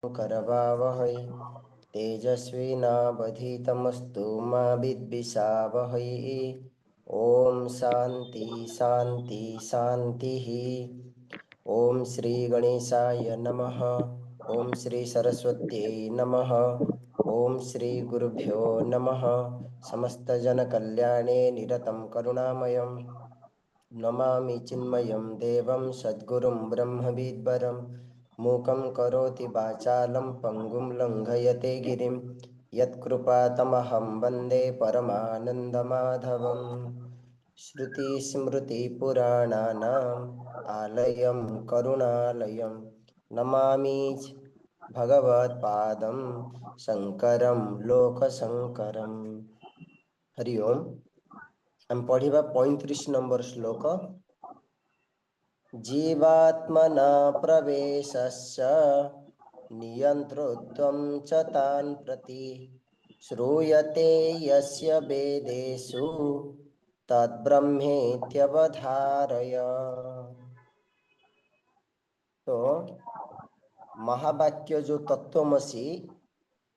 करवावहै तेजस्विनावधीतमस्तु मा विद्विषावहै। ओम शांति शांति शांति। ओम श्री गणेशाय नमः। ओम श्री सरस्वत्यै नमः। ओम श्री गुरुभ्यो नमः। समस्त जन कल्याणे निरतं करुणामयम् नमामि चिन्मयं देवं सद्गुरुं ब्रह्मविद्वरं मूकं करोति वाचालं पङ्गुं लङ्घयते गिरिं यत्कृपातमहं वन्दे परमानन्दमाधवम्। श्रुतिस्मृतिपुराणानाम् आलयं करुणालयं नमामि भगवत्पादं शङ्करं लोकशङ्करम्। हरि ओम। हम पढ़िबा 35 नंबर श्लोक। जीवात्मना प्रवेशस्य नियंतृत्वं च तान् प्रति श्रूयते यस्य वेदेषु तद्ब्रह्मेत्यवधारय। तो महावाक्य जो तत्वमसि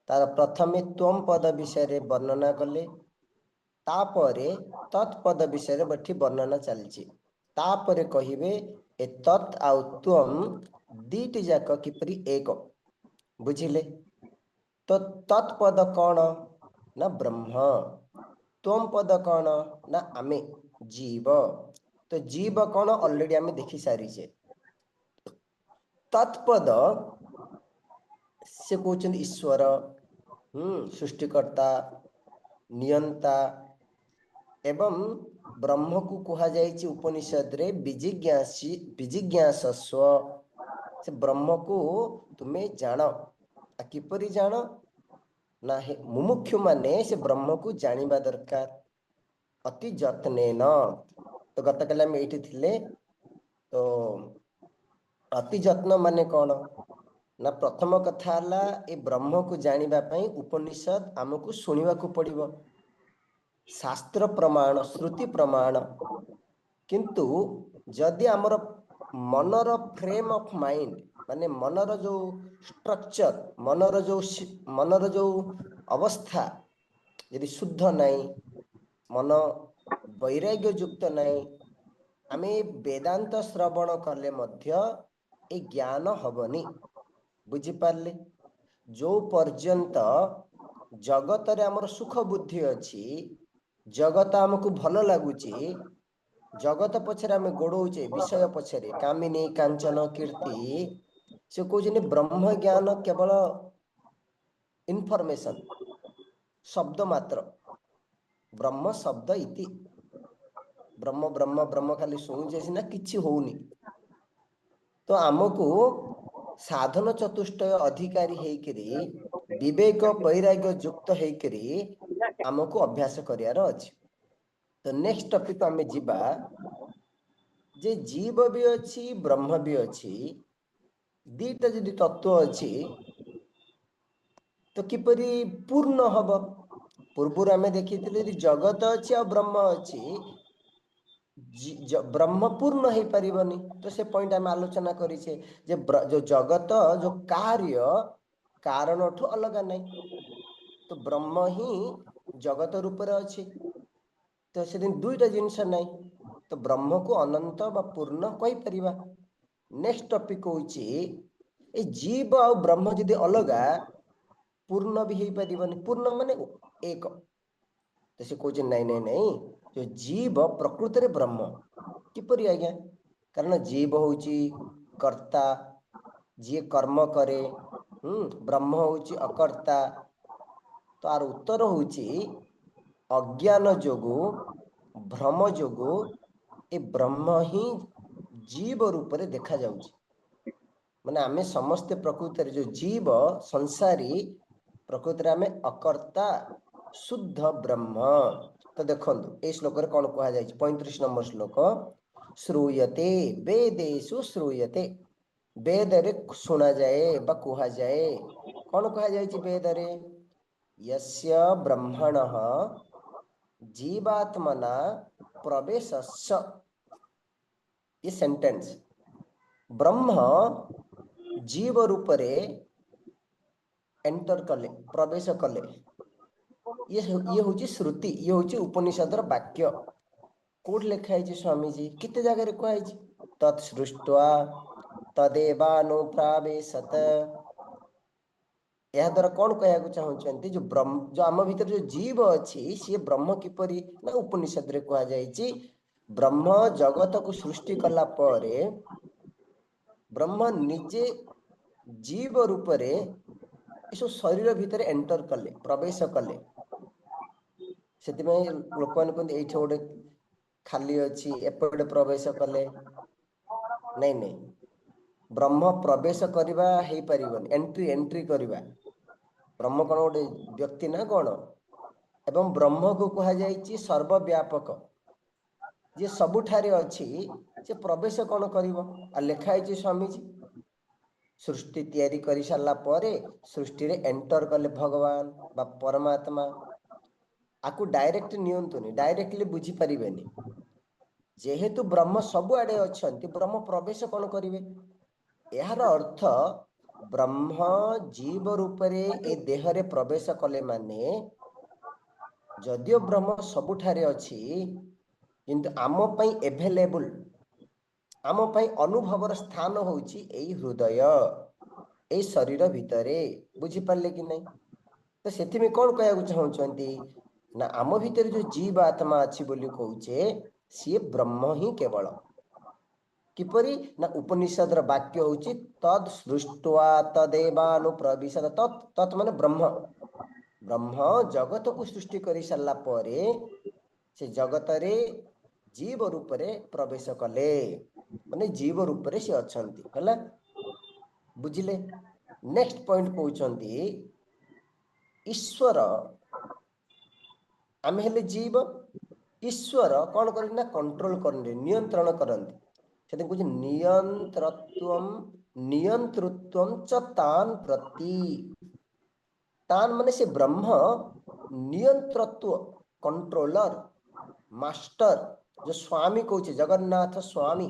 तार प्रथमे त्वम पद विषय वर्णना कले, तापरे तत्पद विषय बठी वर्णना चलछि। तापरे कहिबे ए तत् आउ त्वम दीटी जाक किपरि एक बुझिले। तो तत्पद कौन ना ब्रह्म, त्वम पद कौन ना आमे जीव। तो जीव कौन ऑलरेडी आमे देखि सारी छे। तत्पद से कहउछन ईश्वर, सृष्टिकर्ता नियंता एवं ब्रह्म को कहा जाइछि उपनिषद रे विजिज्ञासस्व। से ब्रह्म को तुम्हें जान किपरि जान ना मुमुक्षु माने से ब्रह्म को जानिबा दरकार अति जत्नेन। तो गतकाल आम ये थिले। तो अति जत्न माने कौन ना प्रथम कथा हला ए ब्रह्म को जानिबा पई उपनिषद आमको सुनिबा को पड़िबो, शास्त्र प्रमाण श्रुति प्रमाण। किंतु जदि आमर मनर फ्रेम ऑफ माइंड माने मनर जो स्ट्रक्चर मनर जो अवस्था यदि शुद्ध नहीं, मन वैराग्य युक्त नहीं, आमे वेदांत श्रवण कले मध्य ए ज्ञान हबनी। बुझी पारले। जो पर्यंत जगत रे आमर सुख बुद्धि अछि, जगत आमको भल लगुची, जगत पछरे आमे गोड़ौचे विषय पछरे कामिनी कांचन कीर्ति, से कहउछन ब्रह्म ज्ञान केवल इनफॉरमेशन शब्द मात्र। ब्रह्म शब्द इति ब्रह्म ब्रह्म ब्रह्म खाली शुणुचे सिना किछि होउनी। तो आमको साधन चतुष्टय अधिकारी हेकरी विवेक वैराग्य युक्त हेकरी आमको अभ्यास करियार अछि। तो नेक्स्ट टॉपिक आमे जिबा जे जीव भी अछि ब्रह्म भी अछि, दीटा जदि तत्व अछि तो किपरि पूर्ण हब। पूर्व आमे देखिथिले जगत अछि आ ब्रह्म अछि, ब्रह्म पूर्ण हो पारिबनी। तो से पॉइंट आम आलोचना करिछे जे जो जगत जो कार्य कारण ठू अलग नहीं, तो ब्रह्म ही जगत रूप रे अछि। तो से दिन दुईटा जिनस नहीं, तो ब्रह्म को अनंत बा पूर्ण कहि परिबा। नेक्स्ट टॉपिक होछि ए जीव आ ब्रह्म जदि अलगा पूर्ण भी हो पारिबनी। पूर्ण माने एक। तो से कहउछ नहीं नहीं नहीं, जो जीव प्रकृति रे ब्रह्म किपरि आज्ञा। कारण जीव होउची कर्ता, जी कर्म करे, ब्रह्म होउची अकर्ता। तो आर उत्तर होउची अज्ञान जोगु भ्रम जोगु ए ब्रह्म ही जीव रूप रे देखा जाउची। माने आमे समस्त प्रकृति रे जो जीव संसारी प्रकृति रे आमे अकर्ता शुद्ध ब्रह्म। तो देखंतु ए श्लोक रे कोन कहा जाय 35 नंबर श्लोक। श्रूयते वेदेषु श्रूयते, वेद रे सुना जाए बा कहा जाए। कौन कहा जाए वेद रे? यस्य ब्रह्मणः जीवात्मना प्रवेशस्य। ये सेंटेंस ब्रह्म जीव रूप रे एंटर कले प्रवेश कले ये हूँ श्रुति ये हूँ उपनिषदर वाक्य कौट लिखाई स्वामीजी कितने जगह कहुई तत्सृष्ट्वा तदेवानुप्रावेशत यह द्वारा कौन कहना चाहते जो ब्रह्म जो आम भीतर जो जीव अच्छी सी ब्रह्म किपरि ना उपनिषद रे कहुई ब्रह्म जगत को सृष्टि कला परे ब्रह्म निजे जीव रूप रे सब शरीर भितर एंटर कले प्रवेश कले से लोक मैंने कहते ये गोटे खाली अच्छी एपटे प्रवेश कले नहीं नहीं ब्रह्म प्रवेश करवा हो पारिबनी एंट्री एंट्री करवा ब्रह्म कौन गोटे व्यक्ति ना कौन एवं ब्रह्म को कहा जायछि सर्वव्यापक जे सबुठारे अच्छी से प्रवेश कौन कर लिखाई स्वामीजी सृष्टि तैयारी कर सारा पर सृष्टि रे एंटर कले भगवान बा परमात्मा आपको डायरेक्ट नियंतुनी डायरेक्टली बुझी पारिबेनी जेहेतु ब्रह्म सबुआडे अच्छा ब्रह्म प्रवेश कौन करेंगे यार अर्थ ब्रह्म जीव रूप रे ए देह रे प्रवेश कले माने जदियो ब्रह्म सबुठारे अच्छी किंतु आम पई एवेलेबल आम पई अनुभवर स्थान होउची एई हृदय एई शरीर भितरे बुझी पारले कि नहीं तो सेथि में कौन कहया चाहउचंती ना आम भितर जो जीव आत्मा अच्छी बोली कहूचे सी ब्रह्म ही केवल किपरि ना उपनिषद वाक्य होउची तद सृष्ट्वा तदेवानुप्रविशत तत् तत् माने ब्रह्म ब्रह्म जगत को सृष्टि कर सारा परे से जगत रे जीव रूप रे प्रवेश कले माने जीव रूप रे से अछंती हला बुझिले नेक्स्ट पॉइंट कहउचंती ईश्वर आमे हेले जीव ईश्वर कौन करना कंट्रोल करने नियंत्रण करते से कुछ नियंतृत्व च तान प्रति तान माने से ब्रह्म नियंत्रत्व कंट्रोलर मास्टर जो स्वामी कहूचे जगन्नाथ स्वामी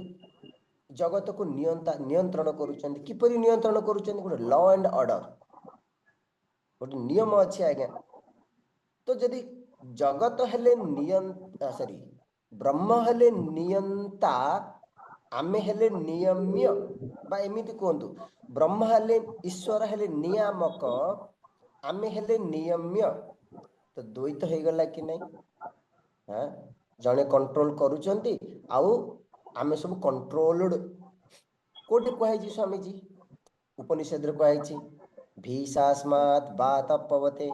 जगत को नियंत्रण करुचंती किपरि नियंत्रण करुचंती गोटे लॉ एंड ऑर्डर गोटे नियम अच्छे आज्ञा तो जदि जगत हेले सॉरी ब्रह्म हेले नियंता आमे हेले नियम्य बा एमिति कहतु ब्रह्म हेले ईश्वर हेले नियामक आमे हेले नियम्य तो द्वैत हो गला कि नहीं हाँ जने कंट्रोल करुचंती आउ आमे सब कंट्रोल्ड कोटे कहै स्वामीजी उपनिषद रे कहै भीषास्मात् वातपवते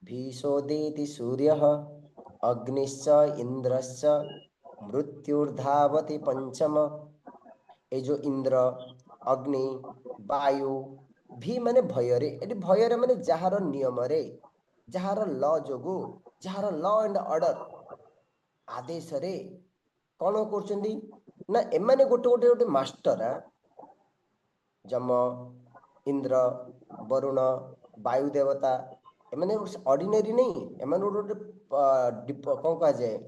भीषोदेति सूर्यः अग्निश्च इंद्रश्च मृत्युर्धावति पंचम ए जो इंद्र अग्नि वायु भी माने भयरे एटी भयरे माने जहार नियम रे जहार लॉ जोगु जहार लॉ एंड ऑर्डर आदेश रे कौन करचंदी ना एमाने गोटे गोटे गोटे मास्टर जम इंद्र वरुण वायु देवता एमाने ऑर्डिनरी नहीं एमाने गोटे कौन कहा जाए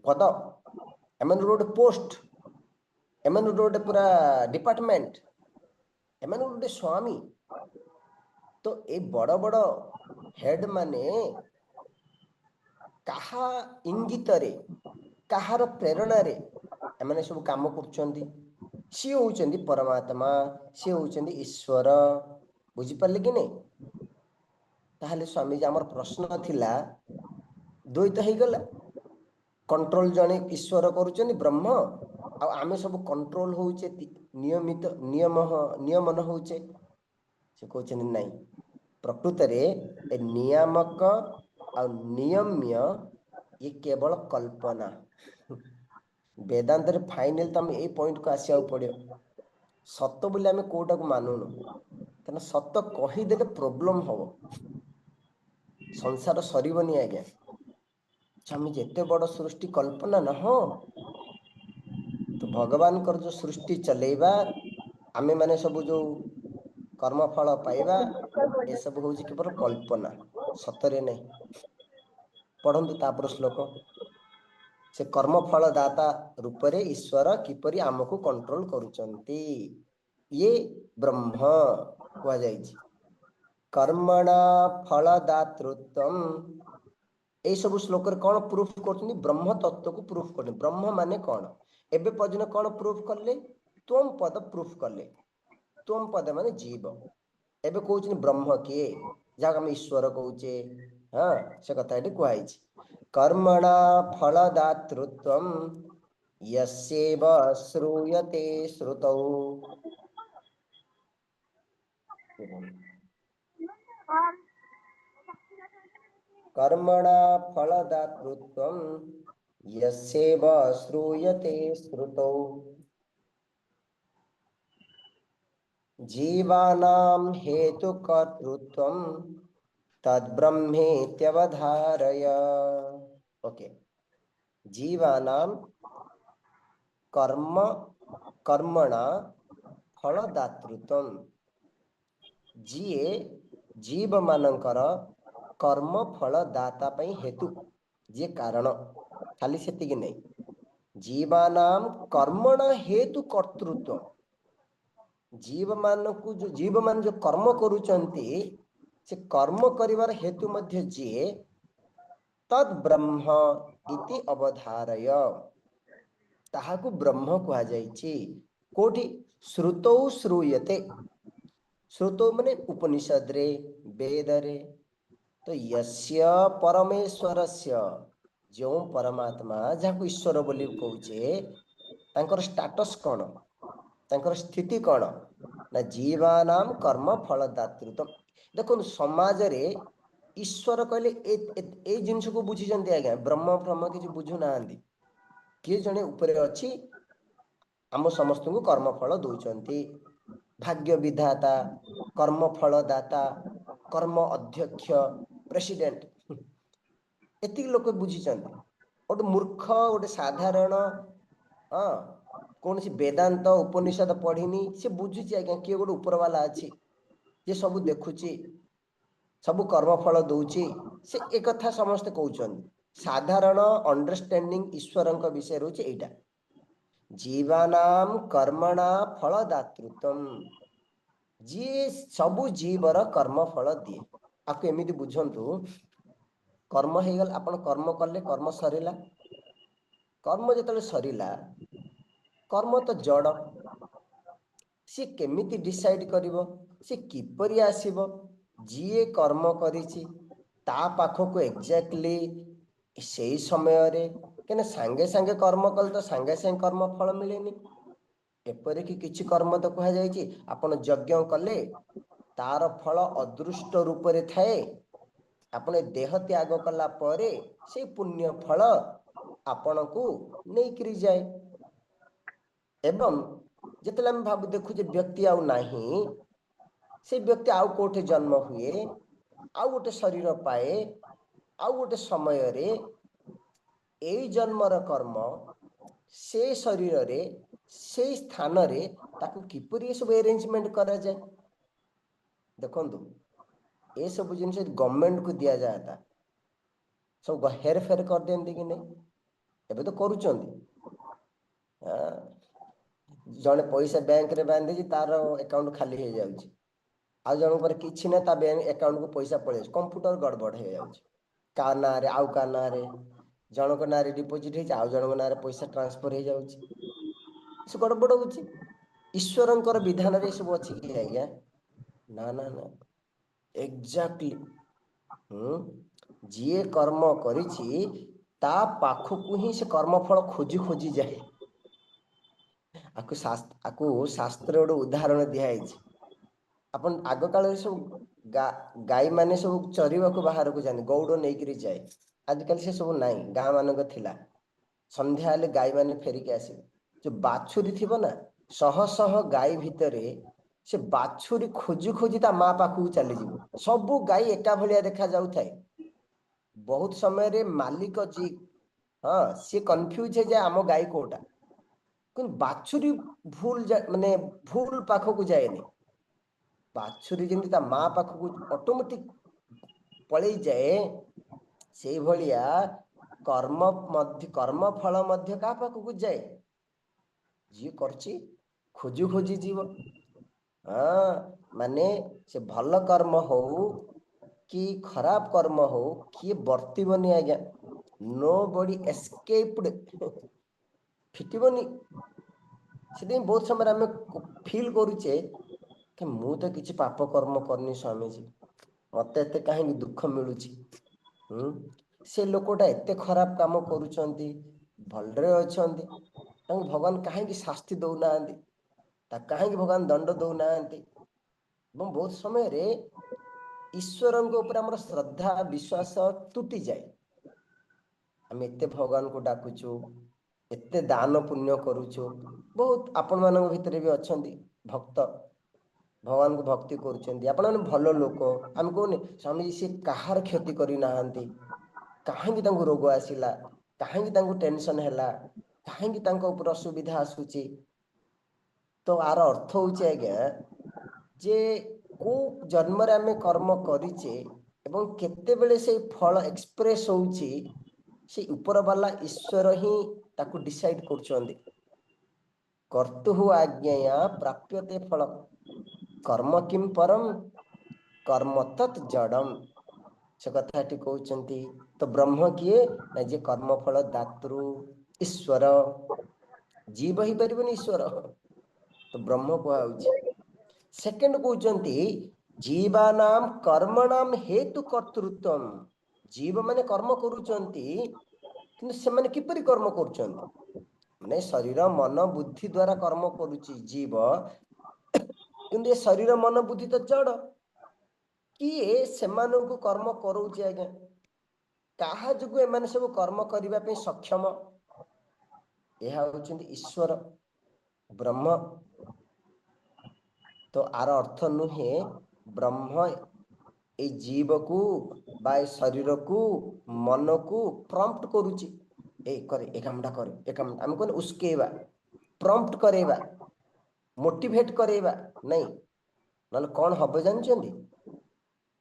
पद एमाने गोटे पोस्ट एमाने गोटे पूरा डिपार्टमेंट एमाने गोटे स्वामी तो ए बड़ बड़ हेड माने कहा इंगित रे कहार प्रेरणा रे एमाने सब काम करचंदी सी होउचंदी परमात्मा सी होउचंदी ईश्वर बुझी पारले कि नहीं ताहले स्वामी जी हमर प्रश्न थिला द्वैत हो गला कंट्रोल जने ईश्वर करुचंदी ब्रह्म आ आमे सब कंट्रोल होउचे नियमित नियमन होउचे से कहचंदी नहीं प्रकृत रे ए नियामक आ नियम्य ये केवल कल्पना वेदांत रे फाइनल तम ए पॉइंट को आसिया पड़ियो सत्य बोले आमे कोटा को मानुनो कना सत्य कहि देले प्रॉब्लम हो संसार सरीबनी आज्ञा स्वामी जेते बड़ सृष्टि कल्पना न हो तो भगवान कर जो सृष्टि चलेबा आमे माने सब जो कर्मफल पाइबा ए सब होउची केवल कल्पना सतरे नहीं पढ़ंतु तापर श्लोक से कर्मफल दाता रूप रे ईश्वर किपरि आमको कंट्रोल करुचंती ये ब्रह्म कह जायछि कर्मणा फलदातृत्वम এই सब श्लोक कौन प्रूफ कर ब्रह्म तत्व को प्रूफ कर ब्रह्म माने कौन एबे पर्यटन कौन प्रूफ कले त्वम पद प्रूफ कले त्वम पद माने जीव एबे कहउछ ब्रह्म किए जहाँ हम ईश्वर कहूचे हाँ से कथा ये कहुई कर्मणा फलदातृत्वम यस्यैव श्रूयते श्रुतौ कर्मणा फलदातृत्वं यस्यैव श्रूयते श्रुतौ जीवानां हेतुकर्तृत्वं तद्ब्रह्मेत्यवधारय ओके जीवानां कर्म कर्मणा फलदातृत्वं जीए जीव मानकर कर्म फल दाता पई हेतु जे कारण खाली सेतिक नहीं जीवानाम कर्मण हेतु कर्तृत्व जीव मान को जो जीव मान जो कर्म करूचंती से कर्म करिवार हेतु मध्य जे तद ब्रह्म इति अवधारय ताहाकु ब्रह्म कहा जायछि कोठी श्रुतौ श्रूयते श्रुतौ माने उपनिषद रे वेद रे तो यस्य परमेश्वरस्य जो परमात्मा जहाँ ईश्वर बोली कहूचे तांकर स्टेटस कौन तांकर स्थिति कौन ना जीवानाम कर्म फलदातृत्व देखो समाज रे ईश्वर कहले ए जिनस को बुझी जंती आज्ञा ब्रह्म ब्रह्म किछि बुझु नांदी किए जने ऊपर अछि हम समस्त को कर्म फल दउचंती भाग्य विधाता कर्म फल दाता कर्म अध्यक्ष प्रेसिडेंट एति लोक बुझी गोटे मूर्ख गोटे साधारण हाँ कौन सी वेदांत उपनिषद पढ़ीनी से बुझुची आज्ञा किए गोटे ऊपर वाला अच्छी जे सब देखुची सब कर्मफल दौची से एक कथा समस्ते कहउछन साधारण अंडरस्टैंडिंग ईश्वर विषय रोचे एटा जीवानाम कर्मणा फलदातृत्वम जी सबु जीवर कर्म फल दिए आपको एमिति बुझंतु कर्म हो गल आपण कर्म कले कर्म सरीला कर्म जतले सरीला कर्म तो जड़ सी केमिति डिसाइड करिवो सी किपरि आसीबो जीए कर्म करिछि ता पाखको एग्जैक्टली सेही समय रे केने सांगे सांगे कर्म कल तो सांगे सांगे कर्म फल मिलेनी एपरि कि किछि कर्म तो कहा जायछि आपण यज्ञ कले तार फल अदृष्ट रूप रे थाए आपण देह त्याग कला परे से पुण्य फल आपण को नहीं करी जाए एवं जितले हम भाव देखु जे व्यक्ति आउ नाही से व्यक्ति आउ कोठे जन्म हुए आउ गोटे शरीर पाए आउ गोटे समय रे एई जन्मर कर्म से शरीर रे से स्थान रे ताकू किपरि सब अरेंजमेंट करा जाए देखंतु ए सब जिन गवर्नमेंट को दिया जाता सब हेर फेर कर देंती कि नहीं एबे तो करूचंदी जने पैसा बैंक रे बांधे तार अकाउंट खाली हो जाउची आ जन पर किछि ना ता बैंक अकाउंट को पैसा पळे कंप्यूटर गड़बड़ हो जाउची का ना रे आउ का ना रे जनक ना रे डिपॉजिट हे आउ जनक ना रे पैसा ट्रांसफर हो जाउची से गड़बड़ होउची ईश्वरंकर विधान रे सब अछि कि आज्ञा ना ना ना एग्जैक्टली जीए कर्म करिछि ता पाखकु ही से कर्मफल खोजी खोजी जाए आकु शास्त्र गोटे उदाहरण दिखाई अपन आग काल सब गाई माने सब चरिबा को बाहर को जाने गौड़ नहीं जाए आजकल से सब नाई गाँ मानक थिला संध्या हेले गाई माने फेरिक आसे जो बाछुरी थिबो ना शह शह गाई भितरे से बाछुरी खोजी खोजी ता माँ पाखु चली जीवो सबु गाई एका भलिया देखा जाउ थाए बहुत समय रे मालिक जी हाँ सी कंफ्यूज है जे आम गाई कोटा बाछुरी भूल माने भूल पाखक जाएनी बाछुरी जमी ता माँ पाखक ऑटोमेटिक पलई जाए से भलिया कर्म फल मध्य का पाखक जाए जी करछि खोजी खोजी जीव हाँ माने से भल कर्म हो कि खराब कर्म हो किए बर्तबनी आज्ञा नो बडी एस्केप्ड फिटबनी से बहुत समय आम फिल करुचे कि मु तो किसी पाप कर्म करनी स्वामी जी मत एत कहीं दुख मिलूँ से लोकटा एत खराब काम करुँच भलरे अच्छा भगवान कहीं शास्ति दौना कहीं भगवान दंड दौना बहुत समय रे ईश्वर आम श्रद्धा विश्वास तुटी जाए आम एत भगवान को डाकुचु एत दान पुण्य करुचु बहुत आपण मान भितर भी अच्छा भक्त भगवान को भक्ति कर भल लोक आम कहने स्वामी जी सी कहार क्षति करना कहीं रोग आसला कहीं टेंशन है कहीं असुविधा आसूची तो आर अर्थ हूँ आज्ञा जे को जन्म रे आम कर्म करिचे एवं केतेबेले से फल एक्सप्रेस होउची से ऊपर वाला ईश्वर ही ताकू डिसाइड कर कर्तु आज्ञया प्राप्यते फल कर्म किम परम कर्म तत् जड़म से कथा कहते तो ब्रह्म किए ना जे कर्मफल दातृ ईश्वर जीव ही पार ईश्वर तो ब्रह्म कहुच्छी सेकेंड कहते जीवानाम कर्मणाम हेतु कर्तृत्व जीव माने कर्म करुचंती किंतु से माने किपरि कर्म करुचंती माने शरीर मन बुद्धि द्वारा कर्म करुची जीव किंतु ये शरीर मन बुद्धि तो जड़ किए सेमानंकु कर्म करौची आज्ञा काहा जुगु एमाने सब कर्म करिबा पे सक्षम यह होचंती ईश्वर ब्रह्म तो आर अर्थ नुहे ब्रह्म ए जीव को बा शरीर को मन को प्रम्प्ट करुची ए करे ए कामटा करे ए काम हम कोन उसकेबा प्रम्प्ट करेबा मोटिवेट करेबा नहीं नल कौन हम जानछंती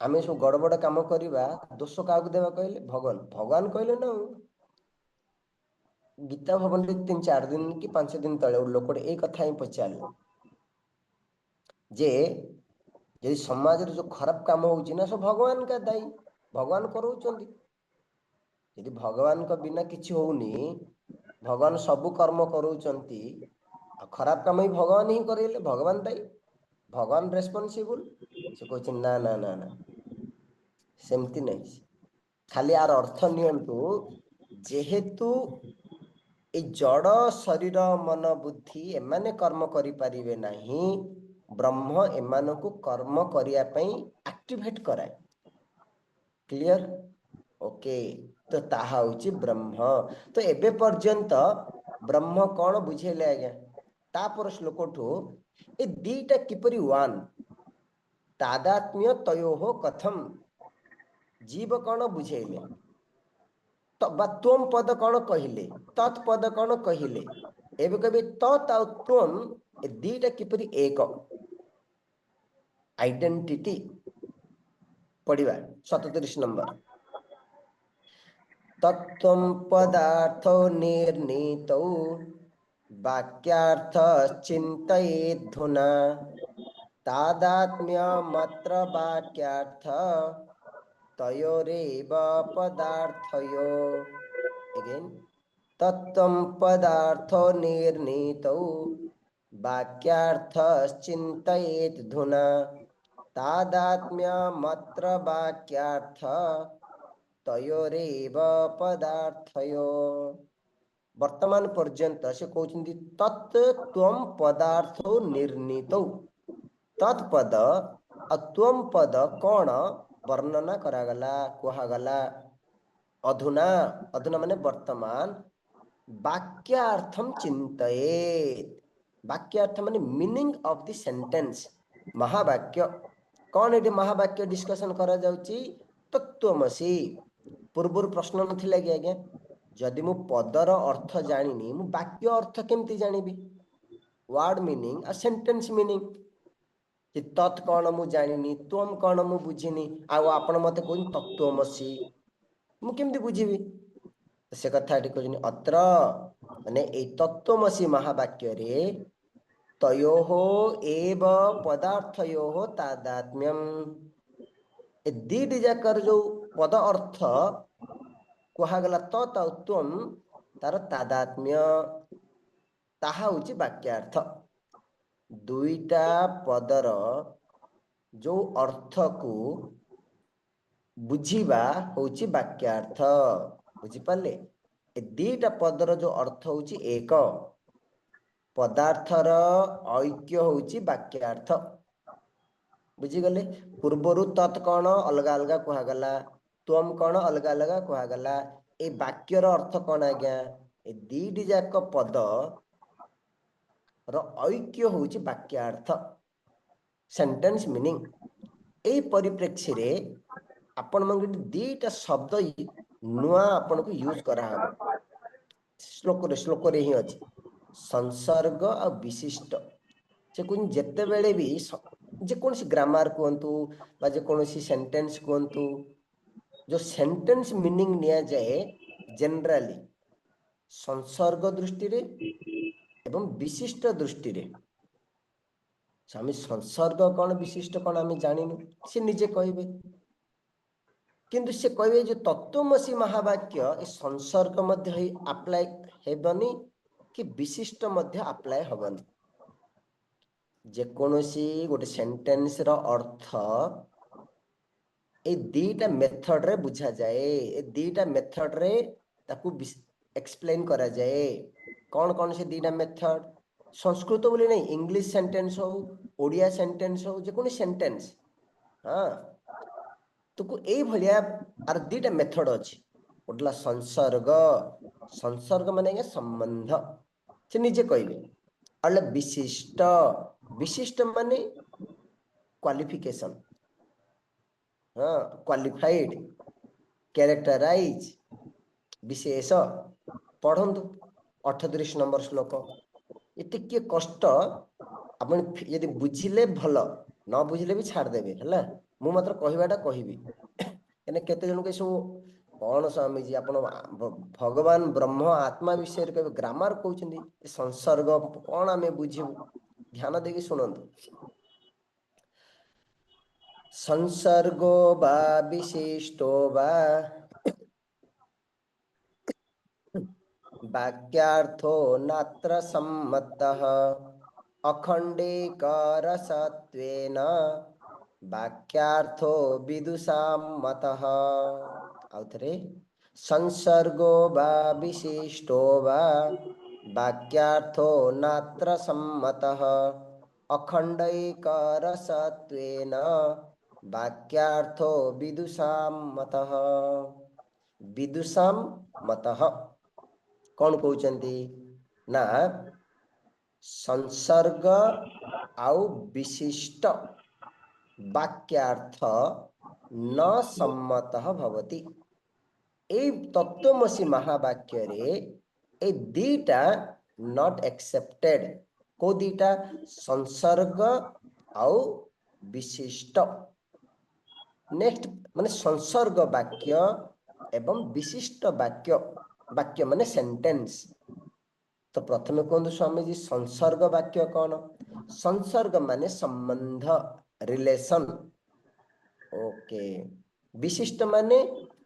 आमे सब गड़बड़ काम करवा दोष क्या देवा कहले भगवान भगवान कहले ना गीता भवन 3-4 दिन कि 5 दिन तले लोकटे एक कथा ही पचारे जे यदि समाज जो खराब काम होउची ना सब भगवान का दायी भगवान करोचंती यदि भगवान का बिना किछि होउनी भगवान सब कर्म करोचंती खराब काम ही भगवान ही करेले भगवान दायी भगवान रेस्पॉन्सिबल से कहते ना ना ना ना सेमती नहीं खाली आर अर्थ नियंतु जेहेतु ए जड़ शरीर मन बुद्धि एमाने कर्म करि परिबे नाही ब्रह्म एमान को कर्म करिया पई एक्टिवेट कराए क्लियर ओके तो ताहा होची ब्रह्म तो एबे पर्यंत ब्रह्म कौन बुझेले आज्ञा तापर श्लोकठु ए दीटा किपरि वन तादात्म्य तयोः कथम जीव कौन बुझेले तो त्वम पद कौन कहले तत्पद कौन कहले एबे कभी तत् आ त्वम ए दीटा किपरि एक आइडेंटिटी पढ़िबा 37 नंबर तत्त्वं पदार्थो निर्णीतौ वाक्यार्थ चिन्तयेद्धुना तादात्म्यमत्र वाक्यार्थ तयोरेव पदार्थयो अगेन तत्त्वं पदार्थो निर्णीतौ वाक्यार्थश्चिन्तयेद्धुना तादात्म्यमत्र वाक्यार्थ तयोरेव पदार्थयो वर्तमान पर्यंत से कहते तत्त्वं पदार्थो निर्णीतौ तत्पद अत्वम पद कौन वर्णना करागला कुहागला अधुना अधुना माने वर्तमान वाक्यार्थम चिंतयेत वाक्यार्थ माने मीनिंग ऑफ द सेंटेंस महावाक्य कौन ये महावाक्य डिस्कशन करा जाउची तत्त्वमसि पूर्व प्रश्न नथिला कि आज्ञा जदि मु पदर अर्थ जानिनी मु वाक्य अर्थ केमती जानिबी वर्ड मीनिंग आ सेंटेंस मीनिंग कि तत् कौन मु जानिनी त्वम कौन मु बुझिनी आपण मते कहूँ तत्त्वमसि मु केमती बुझीबी से कथा कहते अत्र माने ए तत्त्वमसि महावाक्य रे तयोः एव पदार्थयोः तादात्म्यम। ए दीटी जाकर जो पद अर्थ कुहागला त्वम तार तादात्म्य ताहा होची वाक्यार्थ। दुईटा पदर जो अर्थ को बुझीबा होची वाक्यार्थ। बुझी पाले? ए दीटा पदर जो अर्थ होची एक, पदार्थर ऐक्य होची वाक्यार्थ। बुझीगले? पूर्वरु तत् कौन अलग अलग कुहागला, त्वम कौन अलग अलग कुहागला। ए वाक्यर अर्थ कौन आज्ञा? ए दीटी जाक पद र ऐक्य होची वाक्यार्थ, सेंटेंस मीनिंग। ए परिप्रेक्षी रे आपण मन दीटा शब्द नुआ आपण को यूज करा हबो। श्लोक रे ही अछि संसर्ग आ विशिष्ट। से कोन जत्ते बेले भी जे कोनसी ग्रामर कोंतु बा जे कोनसी सेंटेंस कोंतु, जो सेंटेंस मीनिंग निया जाए जनरली संसर्ग दृष्टि रे एवं विशिष्ट दृष्टि रे। आम संसर्ग कौन विशिष्ट कौन आम जानिनु, से निजे कहबे। किंतु से कहबे जो तत्वमसी महावाक्य ए संसर्ग मध्य ही अप्लाई हेबनी कि विशिष्ट मध्य अप्लाई हबनी। जे कोनोसी गोटे सेंटेंस रो अर्थ ए दीटा मेथड रे बुझा जाए। ए दीटा मेथड रे ताकू एक्सप्लेन करा जाए। कौन से दीटा मेथड? संस्कृत बोले नहीं, इंग्लिश सेंटेंस हो, ओडिया सेंटेंस हो, जे कोनी सेंटेंस, हाँ तो ए भलिया आर दीटा मेथड अछि। गोटला संसर्ग, संसर्ग माने संबंध, से निजे कहबे। अले विशिष्ट, विशिष्ट माने क्वालिफिकेशन, हाँ क्वालिफाइड, कैरेक्टराइज, विशेष। पढ़ंतु 38 नंबर श्लोक। इति के कष्ट आपण यदि बुझिले भल, न बुझिले भी छाड़ देबे हला। मु मात्र कहबाटा कहबी एने केते जन के सो कौन स्वामी जी आपण भगवान ब्रह्म आत्मा विषय रे ग्रामर कहउछंदी, संसर्ग कौन आमे बुझिबु? ध्यान देके सुनंतु। संसर्गो बा विशिष्टो बा वाक्यार्थो नात्र सम्मतः अखंडेकरसत्वेन वाक्यार्थो विदुषां मतः। आउथरे संसर्गो वा विशिष्टो वा वाक्यार्थो नात्र सम्मतः अखंडैकरसत्वेन वाक्यार्थो विदुषां मतः। विदुषां मतः कौन कहउचंती ना संसर्ग आउ विशिष्ट वाक्यार्थ न सम्मतः भवति। ए तत्वमसी महावाक्य रे ए दीटा नॉट एक्सेप्टेड। को दीटा? संसर्ग आउ विशिष्ट। नेक्स्ट माने संसर्ग वाक्य एवं विशिष्ट वाक्य, वाक्य माने सेंटेंस। तो प्रथमे कहते स्वामी जी संसर्ग वाक्य कौन? संसर्ग माने संबंध, रिलेशन। ओके। विशिष्ट माने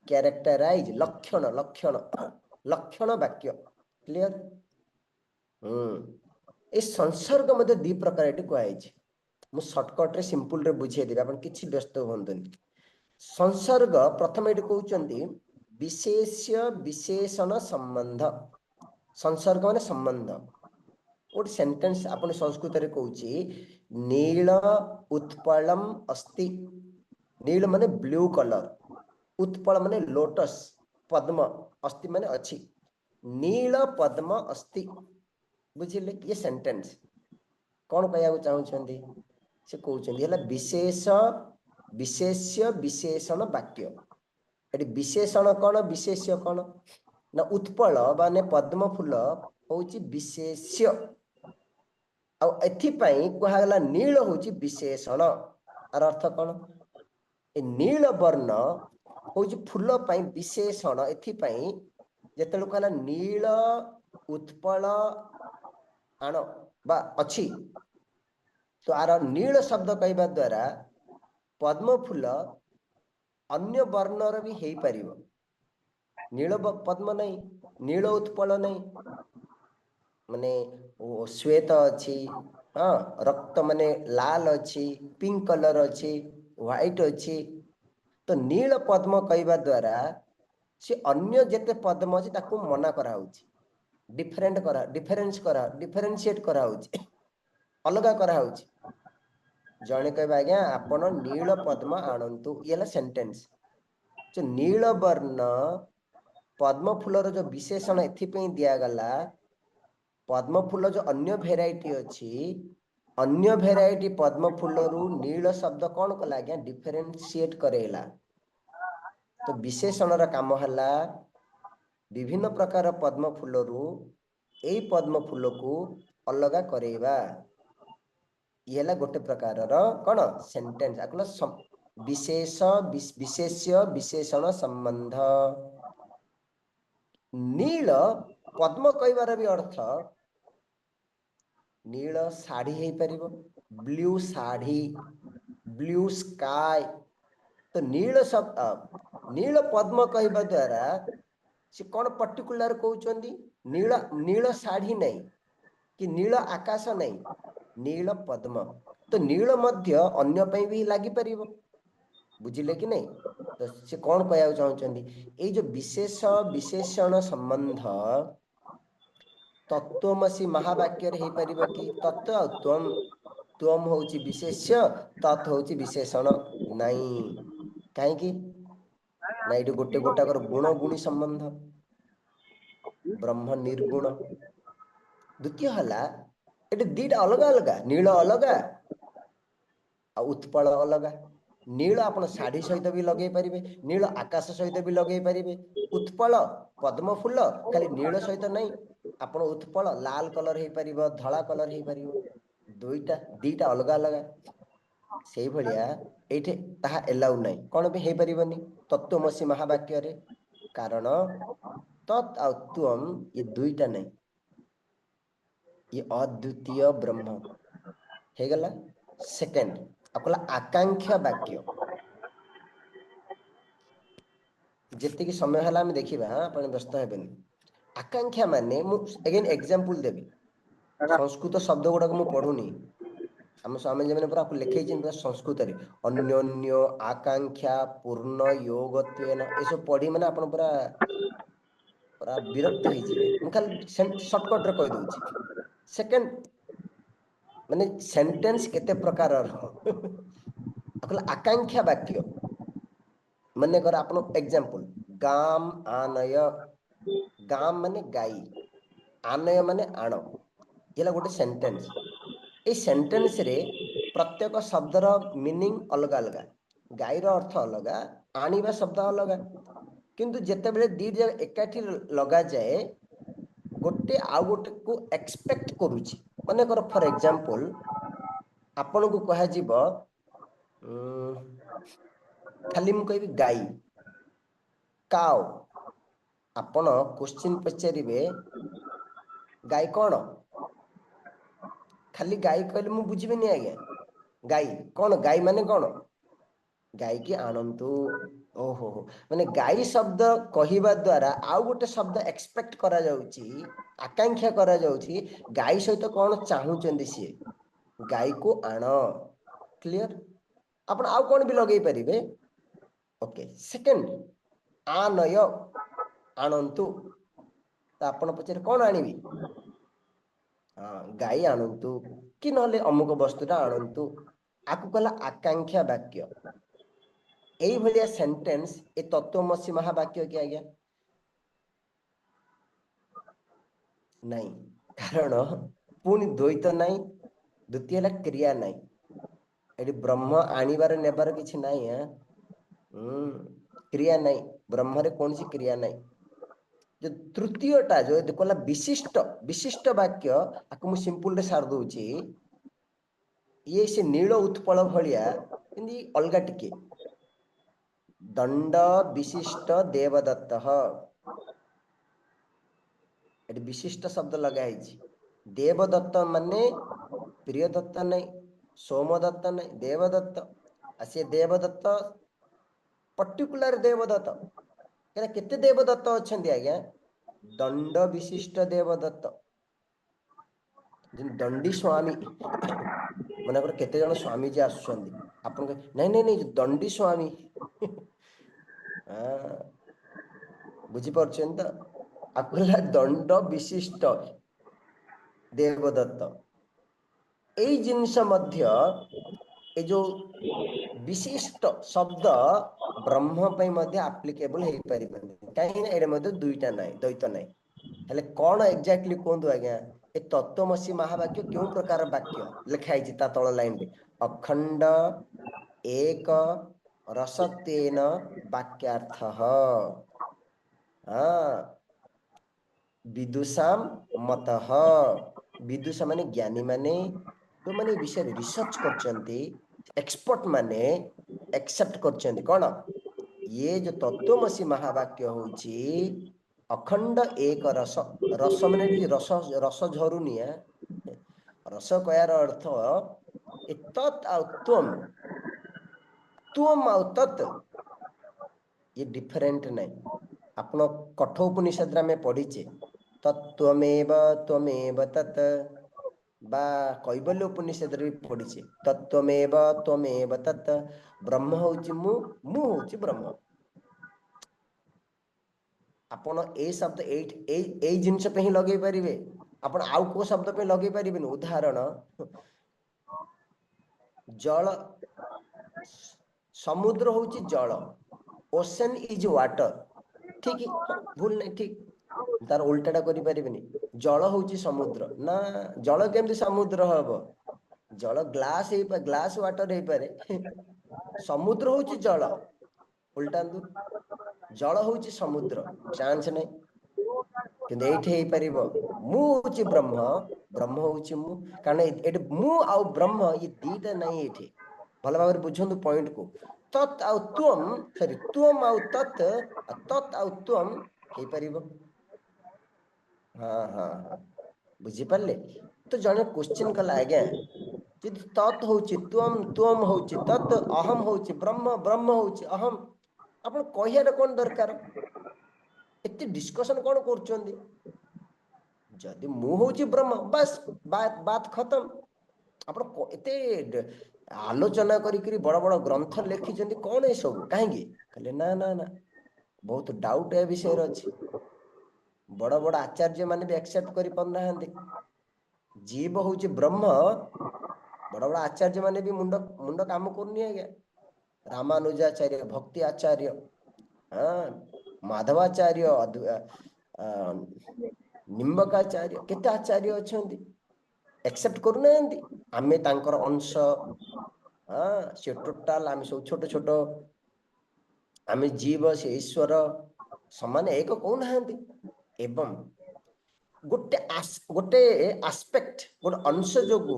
कैरेक्टराइज, लक्षण, लक्षण, लक्षण वाक्य। क्लियर? ए संसर्ग मध्य दी प्रकार एटी कहै छै। मु शॉर्टकट रे सिंपल रे बुझे देबे, आपण किछि व्यस्त होंतनी। संसर्ग प्रथम एटी कहउचंती विशेष्य विशेषण संबंध। संसर्ग माने संबंध। गोटे सेंटेंस आपण संस्कृत रे कहउची नील उत्पलम अस्ति। नील माने ब्लू कलर, उत्पल माने लोटस, पद्म, अस्ति माने अछि। नील पद्म अस्ति। बुझिले? ये सेंटेंस कौन कहया चाहउछंती? से कहउछंती हला विशेष विशेष्य विशेषण वाक्य। एटी विशेषण कौन, विशेष्य कौन ना उत्पल माने पद्म फूल होउची विशेष्य। आ एथि पई कहला नील होउची विशेषण। आर अर्थ कौन? ए नील वर्ण होउची फूल पई विशेषण। एथि पई जेतेले कहला नील उत्पल आण, बा अच्छी तो आर नील शब्द कहवा द्वारा पद्म फूल अन्य वर्णर भी हो पार नील पद्म नहीं नील उत्पल नहीं माने श्वेत अच्छी हाँ रक्त माने लाल अच्छी पिंक कलर अच्छी व्हाइट अच्छी तो नील पद्म कहवा द्वारा से अन्य जेते पद्म अच्छी ताकू मना करा डिफरेन्शिएट करा अलग करा जड़े कह आज्ञा आपण नील पद्म आणतु ये सेंटेंस जो नील वर्ण पद्म फूलर जो विशेषण एथि दिगला पद्म फूल जो अन्य भेराइटी अच्छी अन्य भेराइटी पद्म फूलरू नील शब्द कौन कला आज्ञा डिफरेन्शिएट करेला तो विशेषण काम है विभिन्न प्रकार पद्म फूलरू यही पद्म फूल को अलग करेवा ये गोटे प्रकार कौन सेंटेंस आकल विशेष विशेष्य विशेषण संबंध नील पद्म कहबार भी अर्थ नील शाढ़ी हो पार ब्लू शाढ़ी ब्लू स्काई तो नील शब्द नील पद्म कहवा द्वारा से कौन पर्टिकुलर कहते नील नील शाढ़ी नहीं कि नील आकाश नहीं नील पद्म तो नील मध्य अन्य भी लगी पार बुझिले कि नहीं तो से कौन कह चाहते ये जो विशेष विशेषण संबंध तत्वमसी महावाक्य हो पार कि तत्व त्वम त्वम हूँ विशेष्य तत् हूँ विशेषण नहीं कहीं ना ये गोटे गोटाकर गुण गुणी संबंध ब्रह्म निर्गुण द्वितीय है ये दीटा अलग अलग नील अलग उत्पल अलग नील आप शाढ़ी सहित भी लगे पारे नील आकाश सहित भी लगे पारे उत्पल पद्म फूल खाली नील सहित नहीं आप उत्पल लाल कलर हो पार धला कलर हो पार दुईटा दीटा अलग अलग से भाया ये एलाउ ना कौन भी हो पारनि तत्वमसी महावाक्य कारण तत् आ त्वम ये दुईटा नहीं ये अद्वितीय ब्रह्म हो गला सेकेंड आपला आकांक्षा वाक्य जितकी समय है देखा हाँ आप व्यस्त हेनी आकांक्षा माने अगेन एग्जांपल देवी संस्कृत शब्द गुड़ाक मुझे पढ़ुनी आम स्वामी जी मैंने पूरा लिखे पूरा संस्कृत अन्योन्य आकांक्षा पूर्ण योगत्वेन ये सब पढ़ी मैंने आप पूरा पूरा विरक्त हो खाली सर्टकट रे कह दूची सेकेंड माने सेंटेंस केते प्रकार आकांक्षा वाक्य माने कर आप एग्जांपल गाम आनय गाम माने गाई आनय माने आण ये गोटे सेंटेंस ये सेंटेंस रे प्रत्येक शब्दर मीनिंग अलग अलग गाईर अर्थ अलग आनिबा शब्द अलग किंतु जितेबाला दी जगह एकाठी लगा जाए गोटे आउ गोटे को एक्सपेक्ट करुची माने कर फॉर एग्जांपल आपण को कह जीव खाली मु कहबी गाई काउ आपण क्वेश्चन पचारे गाई कौन खाली गाई कहले मु बुझीबेनी आज्ञा गाई कौन गाई माने कौन गाई की आनंतु ओहो हो माने गाई शब्द कहवा द्वारा आउ गोटे शब्द एक्सपेक्ट करा जाउची आकांक्षा करा जाउची गाई सहित कौन चाहूचंदी सी गाई को आण क्लियर आपण आउ कौन भी लगे पारिबे ओके सेकंड आनय आणंतु तो आपण पचारे कौन आनिबी गाई आणंतु कि नले अमुक वस्तुटा आणंतु आकु कहला आकांक्षा वाक्य यही भाया सेंटेंस ए तत्वमसी महावाक्य कि आज्ञा नहीं कारण पुणी द्वैत नहीं द्वितीय है क्रिया नहीं ये ब्रह्म आणबार नेबार किसी नहीं है क्रिया नहीं ब्रह्म रे कौन सी क्रिया नहीं जो तृतीयटा जो कहला विशिष्ट विशिष्ट वाक्य आपको मुझे सिंपल रे सार दूची ये से नील उत्पल भलिया अलग टिके दंड विशिष्ट देवदत्त विशिष्ट शब्द लगाई देवदत्त माने प्रियदत्त नहीं, सोमदत्त नहीं, देवदत्त। से देवदत्त पर्टिकुलर देवदत्त क्या केते देवदत्त अच्छा आज्ञा दंड विशिष्ट देवदत्त दंडी स्वामी मन केते जन स्वामी जी आसुचंदी आपन नहीं नहीं नहीं दंडी स्वामी बुझी परछन त आपला दंड विशिष्ट देवदत्त एई जिनस मध्य ए जो विशिष्ट शब्द ब्रह्म पे मध्य एप्लीकेबल हे परिबनि काहे एरे मध्य दुईटा नाही द्वैत नाही हेले कोन एग्जैक्टली कोंदु आज्ञा ए तत्वमसी महावाक्य क्यों प्रकार वाक्य लिखाई ता तळ लाइन रे अखंड एक रसतेन वाक्यार्थः विदुषाम मतः विदुषा माने ज्ञानी माने जो माने विषय रिसर्च करचंती एक्सपर्ट माने एक्सेप्ट करचंती कोन ये जो तत्वमसी महावाक्य होची अखंड एक रस रस माने रस रस झरुनिया रस कयार अर्थ ए तत् आ त्वम त्वम आ तत् ये डिफरेंट नहीं आपण कठोपनिषद में पढ़ीचे तत्त्वमेव त्वमेव तत् बा कैवल्य उपनिषद रे पढ़ीचे तत्त्वमेव त्वमेव तत् ब्रह्म होची मु मु होची ब्रह्म आपण ए शब्द ए जिनस पे ही लगे परिबे आपण आउ को शब्द पे लगे परिबेन उदाहरण जल समुद्र होची जल ओशन इज वाटर ठीक हाँ भूल नहीं ठीक तार उल्टाटा करि परिबेनी जल होची समुद्र ना जल केमती समुद्र हबो जल ग्लास वाटर हे पारे समुद्र होची जल उल्टांदु जल होची समुद्र चांस नहीं किंतु एठे हे परिबो मु होची ब्रह्म ब्रह्म होची मु कारण एट मु आउ ब्रह्म ये दीटा नहीं एठे भल भाव बुझंतु पॉइंट को तत् आउ त्वम सॉरी त्वम आउ तत् तत् आउ त्वम हे परिबो हाँ हाँ हाँ बुझी पाले तो जने क्वेश्चन कला आज्ञा यदि तत् होची त्वम त्वम होची तत् अहम होची ब्रह्म ब्रह्म होची अहम आपण कहियार कोन दरकार एते डिस्कशन कोन करचोंदी जदि मु होची ब्रह्म बस बात खत्म आपण एते आलोचना करी बड़ बड़ ग्रंथ लिखिचंदी कोन ए सब काहेगी कहले ना ना ना बहुत डाउट ए विषय अछि बड़ बड़ आचार्य माने भी एक्सेप्ट करि पन नाहंदी जीव होची ब्रह्म बड़ बड़ आचार्य माने भी मुंड मुंड काम करनी है रामानुजाचार्य भक्ति आचार्य माधवाचार्य निम्बकाचार्य केते आचार्य अछंती एक्सेप्ट करू नाहंती आमे तांकर अंश से टोटाल आमे सब छोट छोट आमे जीव से ईश्वर समान एक कहू नाहंती एवं गोटे आस्पेक्ट गोटे अंश जोगु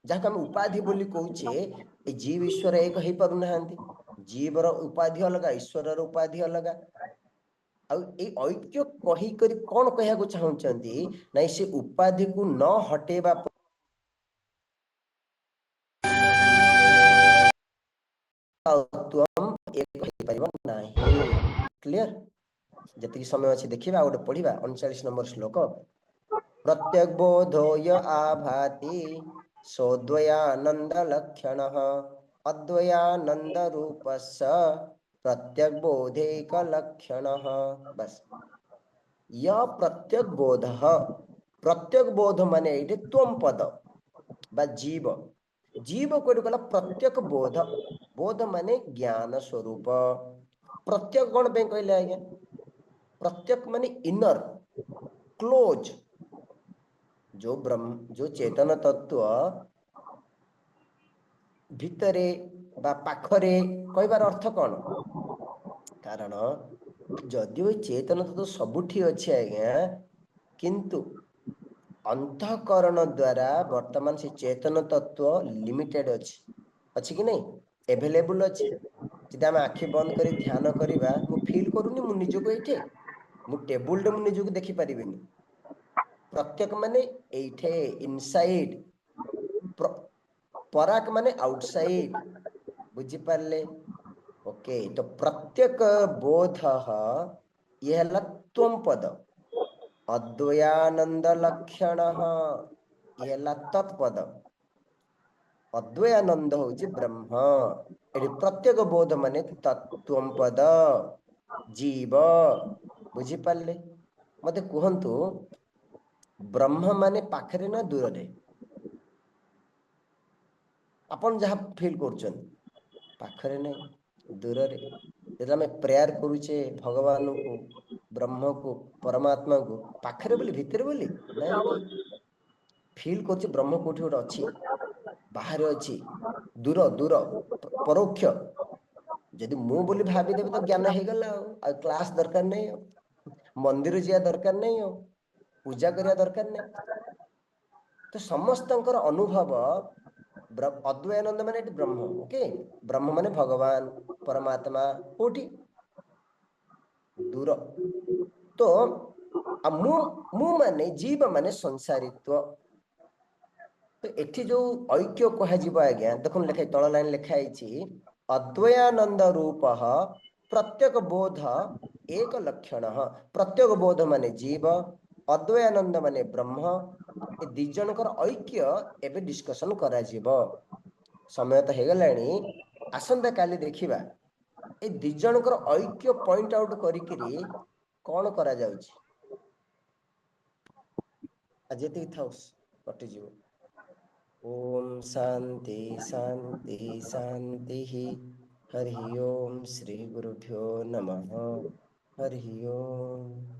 जहाँ आम उपाधि बोली कहूचे ए जीव ईश्वर एक हो पारु नाहंती जीवर उपाधि अलग ईश्वर उपाधि अलग ऐक्य कही करी कौन कहया चाहूँगी ना से उपाधि को न हटेबा क्लियर जति समय अच्छे देखा गोटे पढ़ा 39 नंबर श्लोक प्रत्यक बोधोय आभाति सोद्वयानंद लक्षण अद्वयानंद रूपस प्रत्यक बोधेक लक्षण बस यह प्रत्यक बोध माने ये त्वम पद बा जीव जीव कोड कला प्रत्यक बोध बोध माने ज्ञान स्वरूप प्रत्यक कौन पे कहले आज्ञा प्रत्यक माने इनर क्लोज जो ब्रह्म जो चेतन तत्व भितरे बा पाखरे कहबार अर्थ कौन कारण जदिव चेतन तत्व सबुठी अच्छे आज्ञा किंतु अंतःकरण द्वारा वर्तमान से चेतन तत्व लिमिटेड अच्छी कि नहीं एवेलेबल अच्छी जब आम आखि बंद कर ध्यान करवा मु फील करूनी मु निजको ये मु टेबुल मु निजको देखी पारिबिनी प्रत्यक माने एठे इनसाइड, पराक माने आउटसाइड, बुझी पारले? ओके, तो प्रत्यक बोध ये हला त्वम पद, अद्वयानंद लक्षण ये हला तत्पद, अद्वयानंद होची ब्रह्म, एडी प्रत्यक बोध माने तत्त्वम पद जीव, बुझी पारले? मते कहंतु ब्रह्म माने पाखरे ना दूर रे? अपन जहाँ फील कर पाखरे नहीं दूर रे। जब आम प्रेयर करुचे भगवान को, ब्रह्म को, परमात्मा को पाखरे बोली भितर बोली नहीं नहीं, फील कर ब्रह्म कोठी गोटे अच्छी, बाहर अच्छी, दूर दूर परोक्ष। जदि मु बोली भावीदेवी तो ज्ञान हो गला, आ क्लास दरकार नहीं, मंदिर जा दरकार नहीं, पूजा करिया दरकार नहीं। तो समस्त अनुभव अद्वयानंद माने ब्रह्म, ओके, ब्रह्म माने भगवान परमात्मा कोठी दूर। तो मु मु माने जीव माने संसारित्व। तो एठी जो ऐक्य कह जीव आज्ञा देखो लेखा तल लाइन लिखाई अद्वयानंद रूप प्रत्येक बोध एक लक्षण। प्रत्येक बोध माने जीव, अद्वयानंद माने ब्रह्म। ए दी जनकर ऐक्य एबे डिस्कशन करा जीवो। समय तो हेगलानी, आसंता काली देखिबा ए दी जनकर ऐक्य पॉइंट आउट करिकिरी कौन करा जाउची। आज एति थाउस कटि जीवो। ओम शांति शांति शांति। हरि ओम श्री गुरुभ्यो नमः। हरि ओम।